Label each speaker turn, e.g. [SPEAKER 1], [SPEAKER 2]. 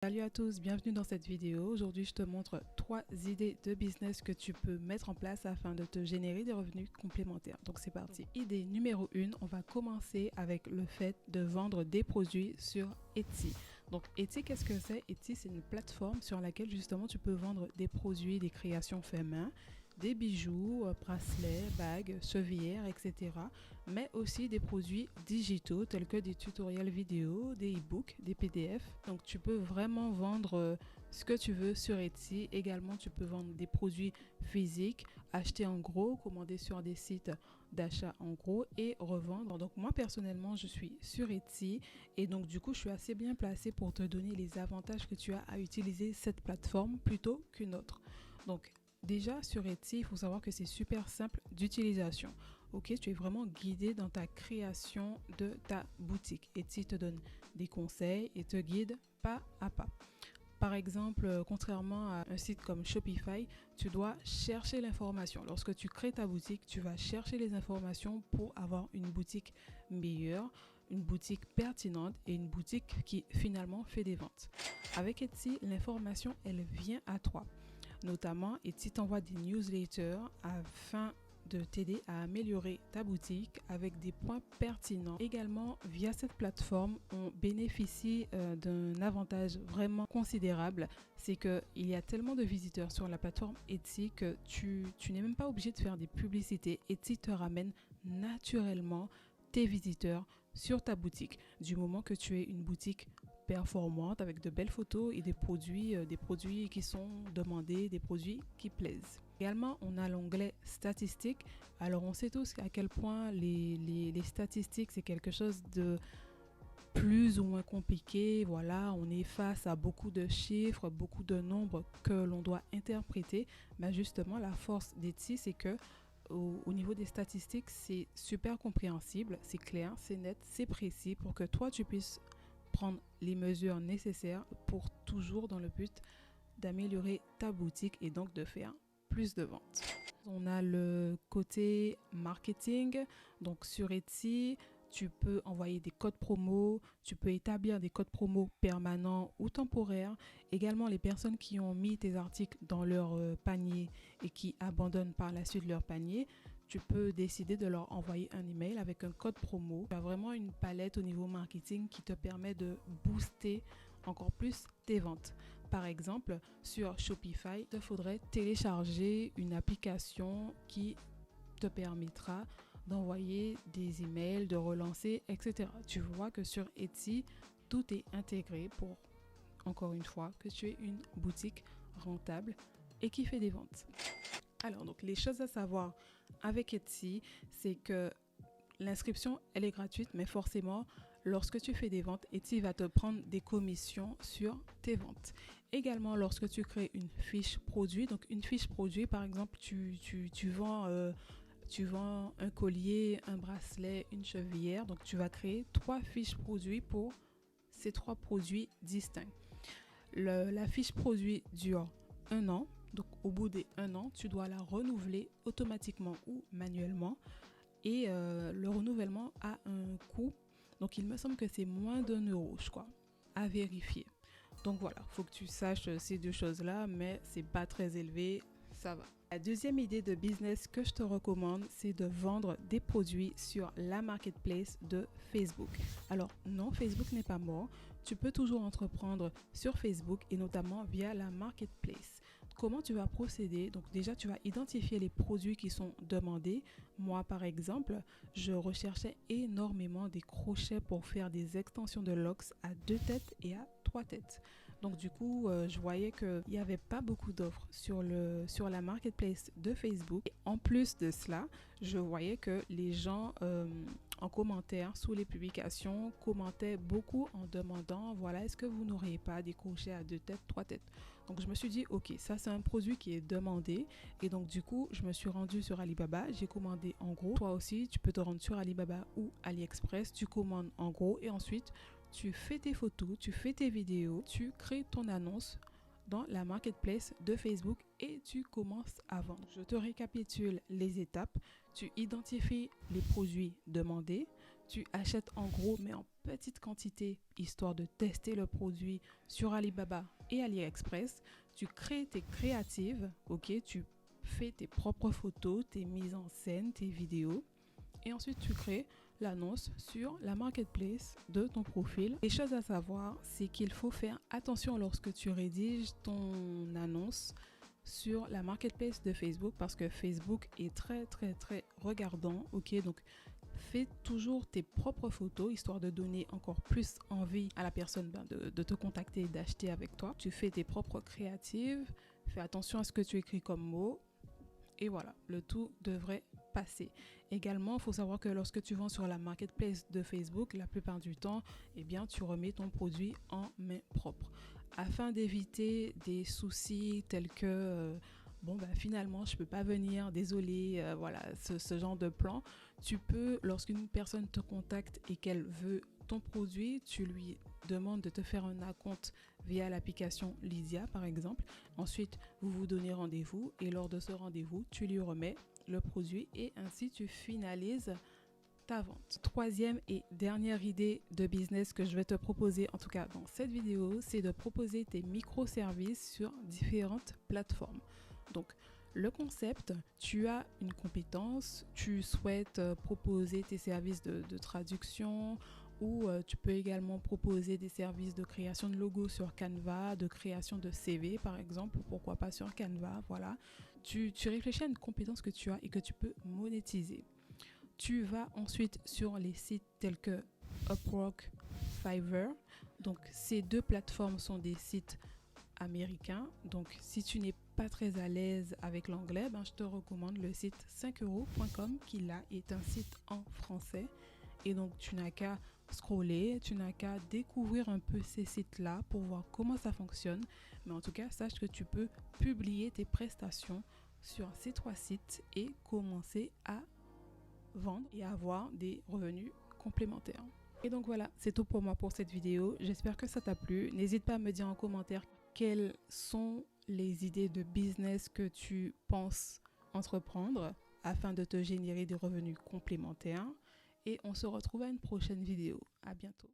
[SPEAKER 1] Salut à tous, bienvenue dans cette vidéo. Aujourd'hui, je te montre 3 idées de business que tu peux mettre en place afin de te générer des revenus complémentaires. Donc c'est parti. Idée numéro 1, on va commencer avec le fait de vendre des produits sur Etsy. Donc Etsy, qu'est-ce que c'est? Etsy, c'est une plateforme sur laquelle justement tu peux vendre des produits, des créations faites main, des bijoux, bracelets, bagues, chevillères, etc. Mais aussi des produits digitaux tels que des tutoriels vidéo, des e-books, des PDF. Donc tu peux vraiment vendre ce que tu veux sur Etsy. Également, tu peux vendre des produits physiques, acheter en gros, commander sur des sites d'achat en gros et revendre. Donc moi personnellement, je suis sur Etsy et donc du coup, je suis assez bien placée pour te donner les avantages que tu as à utiliser cette plateforme plutôt qu'une autre. Donc déjà sur Etsy, il faut savoir que c'est super simple d'utilisation. Ok, tu es vraiment guidé dans ta création de ta boutique. Etsy te donne des conseils et te guide pas à pas. Par exemple, contrairement à un site comme Shopify, tu dois chercher l'information. Lorsque tu crées ta boutique, tu vas chercher les informations pour avoir une boutique meilleure, une boutique pertinente et une boutique qui finalement fait des ventes. Avec Etsy, l'information, elle vient à toi. Notamment, Etsy t'envoie des newsletters afin de t'aider à améliorer ta boutique avec des points pertinents. Également, via cette plateforme, on bénéficie d'un avantage vraiment considérable. C'est qu'il y a tellement de visiteurs sur la plateforme Etsy que tu n'es même pas obligé de faire des publicités. Etsy te ramène naturellement tes visiteurs sur ta boutique. Du moment que tu es une boutique performante avec de belles photos et des produits qui sont demandés, des produits qui plaisent. Également, on a l'onglet statistiques. Alors, on sait tous à quel point les statistiques, c'est quelque chose de plus ou moins compliqué. Voilà, on est face à beaucoup de chiffres, beaucoup de nombres que l'on doit interpréter. Mais justement, la force d'Etsy, c'est que au niveau des statistiques, c'est super compréhensible, c'est clair, c'est net, c'est précis pour que toi, tu puisses prendre les mesures nécessaires pour toujours dans le but d'améliorer ta boutique et donc de faire plus de ventes. On a le côté marketing. Donc sur Etsy, tu peux envoyer des codes promo, tu peux établir des codes promo permanents ou temporaires. Également, les personnes qui ont mis tes articles dans leur panier et qui abandonnent par la suite leur panier, tu peux décider de leur envoyer un email avec un code promo. Tu as vraiment une palette au niveau marketing qui te permet de booster encore plus tes ventes. Par exemple, sur Shopify, il te faudrait télécharger une application qui te permettra d'envoyer des emails, de relancer, etc. Tu vois que sur Etsy, tout est intégré pour, encore une fois, que tu aies une boutique rentable et qui fait des ventes. Alors, donc, les choses à savoir avec Etsy, c'est que l'inscription, elle est gratuite, mais forcément, lorsque tu fais des ventes, Etsy va te prendre des commissions sur tes ventes. Également, lorsque tu crées une fiche produit, donc une fiche produit, par exemple, tu vends un collier, un bracelet, une chevillère, donc tu vas créer 3 fiches produits pour ces 3 produits distincts. La fiche produit dure 1 an. Donc, au bout des 1 an, tu dois la renouveler automatiquement ou manuellement. Et le renouvellement a un coût. Donc, il me semble que c'est moins d'1 €, je crois, à vérifier. Donc, voilà, il faut que tu saches ces deux choses-là, mais c'est pas très élevé, ça va. La deuxième idée de business que je te recommande, c'est de vendre des produits sur la marketplace de Facebook. Alors non, Facebook n'est pas mort. Tu peux toujours entreprendre sur Facebook et notamment via la marketplace. Comment tu vas procéder? Donc déjà, tu vas identifier les produits qui sont demandés. Moi, par exemple, je recherchais énormément des crochets pour faire des extensions de locks à 2 têtes et à 3 têtes. Donc du coup, je voyais qu'il n'y avait pas beaucoup d'offres sur la marketplace de Facebook. Et en plus de cela, je voyais que les gens en commentaire sous les publications commentaient beaucoup en demandant, voilà, est-ce que vous n'auriez pas des crochets à 2 têtes, 3 têtes? Donc je me suis dit, ok, ça c'est un produit qui est demandé. Et donc du coup, je me suis rendue sur Alibaba, j'ai commandé en gros. Toi aussi, tu peux te rendre sur Alibaba ou AliExpress, tu commandes en gros et ensuite tu fais tes photos, tu fais tes vidéos, tu crées ton annonce dans la marketplace de Facebook et tu commences à vendre. Je te récapitule les étapes. Tu identifies les produits demandés, tu achètes en gros mais en petite quantité, histoire de tester le produit sur Alibaba et AliExpress. Tu crées tes créatives, ok, tu fais tes propres photos, tes mises en scène, tes vidéos. Et ensuite, tu crées l'annonce sur la marketplace de ton profil. Les choses à savoir, c'est qu'il faut faire attention lorsque tu rédiges ton annonce sur la marketplace de Facebook parce que Facebook est très regardant, ok, donc fais toujours tes propres photos histoire de donner encore plus envie à la personne de te contacter et d'acheter avec toi. Tu fais tes propres créatives, fais attention à ce que tu écris comme mots et voilà, le tout devrait passer. Également, il faut savoir que lorsque tu vends sur la marketplace de Facebook, la plupart du temps, eh bien, tu remets ton produit en main propre afin d'éviter des soucis tels que finalement je peux pas venir, désolé, voilà, ce genre de plan. Tu peux, lorsqu'une personne te contacte et qu'elle veut ton produit, tu lui demandes de te faire un acompte via l'application Lydia par exemple. Ensuite, vous vous donnez rendez-vous et lors de ce rendez-vous, tu lui remets le produit et ainsi tu finalises ta vente. Troisième et dernière idée de business que je vais te proposer, en tout cas dans cette vidéo, c'est de proposer tes microservices sur différentes plateformes. Donc, le concept, tu as une compétence, tu souhaites proposer tes services de traduction ou tu peux également proposer des services de création de logos sur Canva, de création de CV par exemple, pourquoi pas sur Canva, voilà. Tu réfléchis à une compétence que tu as et que tu peux monétiser. Tu vas ensuite sur les sites tels que Upwork, Fiverr. Donc, ces deux plateformes sont des sites américains. Donc, si tu n'es pas très à l'aise avec l'anglais, je te recommande le site 5euros.com qui là est un site en français. Et donc, tu n'as qu'à scroller, tu n'as qu'à découvrir un peu ces sites-là pour voir comment ça fonctionne. Mais en tout cas, sache que tu peux publier tes prestations sur ces trois sites et commencer à vendre et avoir des revenus complémentaires. Et donc voilà, c'est tout pour moi pour cette vidéo. J'espère que ça t'a plu. N'hésite pas à me dire en commentaire quelles sont les idées de business que tu penses entreprendre afin de te générer des revenus complémentaires. Et on se retrouve à une prochaine vidéo. À bientôt.